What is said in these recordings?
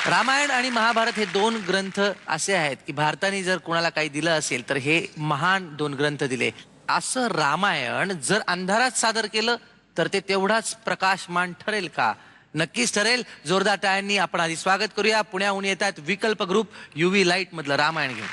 रामायण आणि महाभारत हे दोन ग्रंथ असे आहेत की भारताने जर कोणाला काही दिलं असेल तर हे महान दोन ग्रंथ दिले. असं रामायण जर अंधारात सादर केलं तर ते तेवढाच प्रकाशमान ठरेल का? नक्कीच ठरेल. जोरदार टाळ्यांनी आपण आधी स्वागत करूया. पुण्याहून येतात विकल्प ग्रुप UV लाईट मधलं रामायण घेऊन.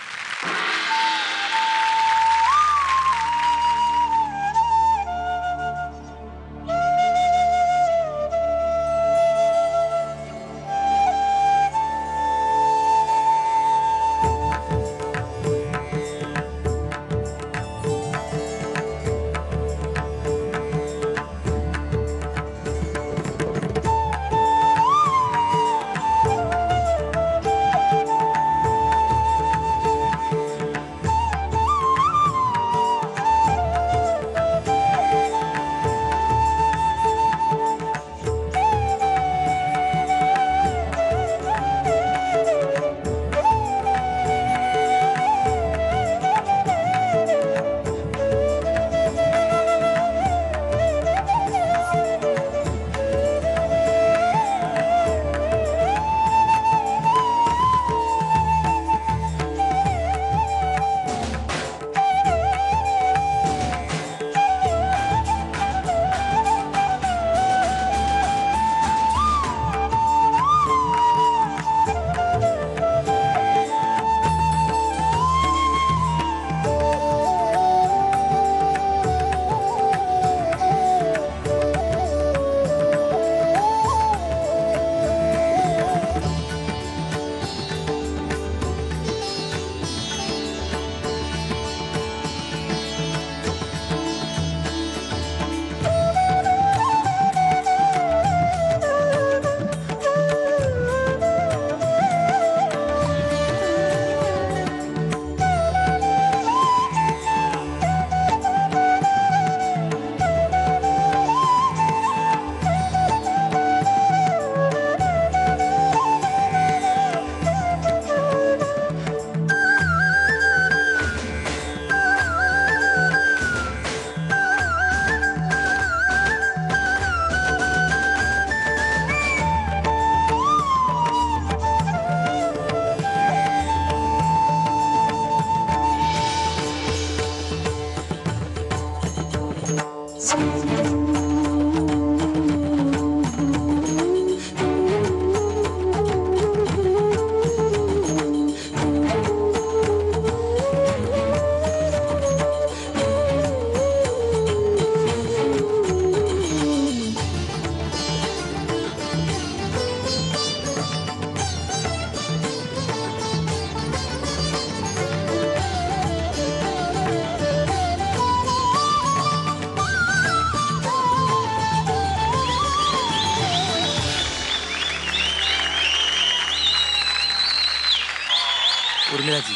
उर्मिलाजी,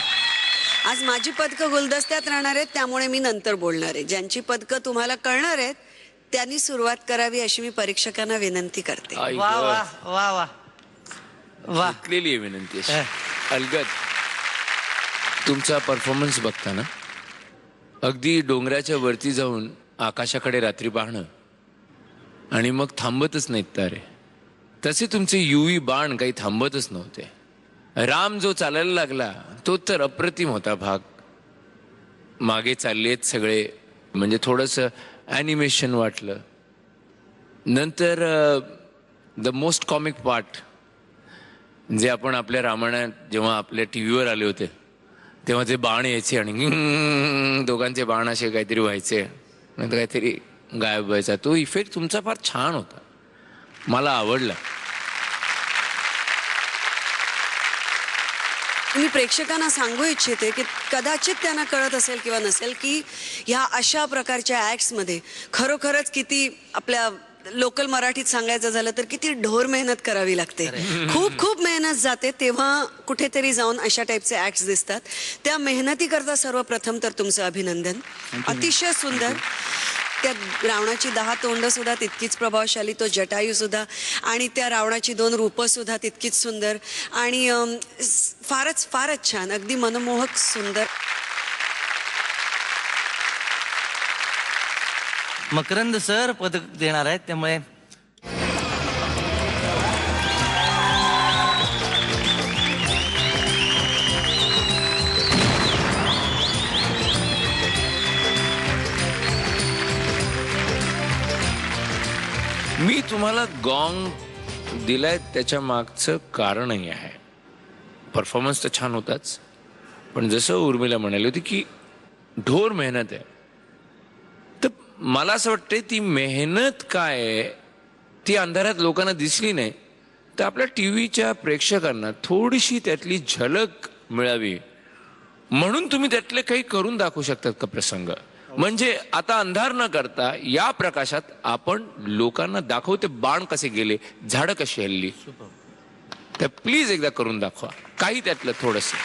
आज माझी पदकं गुलदस्त्यात राहणार आहेत, त्यामुळे मी नंतर बोलणार आहे. ज्यांची पदकं तुम्हाला कळणार आहेत त्यांनी सुरुवात करावी अशी मी परीक्षकांना विनंती करते. वा वा वा वा वा. शिकलेली आहे विनंती. अलगद तुमचा परफॉर्मन्स बघताना अगदी डोंगराच्या वरती जाऊन आकाशाकडे रात्री पाहणं आणि मग थांबतच नाहीत तारे, तसे तुमचे UV बाण काही थांबतच नव्हते. राम जो चालायला लागला तो तर अप्रतिम होता भाग. मागे चाललेत सगळे, म्हणजे थोडंसं ॲनिमेशन वाटलं. नंतर द मोस्ट कॉमिक पार्ट जे आपण आपल्या रामायणात जेव्हा आपल्या TV वर आले होते तेव्हा ते बाण यायचे आणि दोघांचे बाण असे काहीतरी व्हायचे, नंतर काहीतरी गायब व्हायचा. तो इफेक्ट तुमचा फार छान होता, मला आवडला. मी प्रेक्षकांना सांगू इच्छिते की कदाचित त्यांना कळत असेल किंवा नसेल की ह्या अशा प्रकारच्या ॲक्ट्समध्ये खरोखरच किती, आपल्या लोकल मराठीत सांगायचं झालं तर किती ढोर मेहनत करावी लागते. खूप खूप मेहनत जाते, तेव्हा कुठेतरी जाऊन अशा टाईपचे ॲक्ट्स दिसतात. त्या मेहनतीकरता सर्वप्रथम तर तुमचं अभिनंदन. अतिशय सुंदर. त्या रावणाची 10 तोंड सुद्धा तितकीच प्रभावशाली, तो जटायू सुद्धा, आणि त्या रावणाची 2 रूपं सुद्धा तितकीच सुंदर आणि फारच फारच छान, अगदी मनमोहक सुंदर. मकरंद सर पदक देणार आहेत, त्यामुळे मी तुम्हाला गॉंग दिलाय त्याच्या मागचं कारणही आहे. परफॉर्मन्स तर छान होताच, पण जसं उर्मिला म्हणाली होती की ढोर मेहनत आहे, तर मला असं वाटतं ती मेहनत काय आहे ती अंधारात लोकांना दिसली नाही, तर आपल्या टीव्हीच्या प्रेक्षकांना थोडीशी त्यातली झलक मिळावी म्हणून तुम्ही त्यातले काही करून दाखवू शकतात का प्रसंग. म्हणजे आता अंधार न करता या प्रकाशात आपण लोकांना दाखवते बाण कसे गेले, झाडं कशी हल्ली, तर प्लीज एकदा करून दाखवा काही त्यातलं थोडंसं.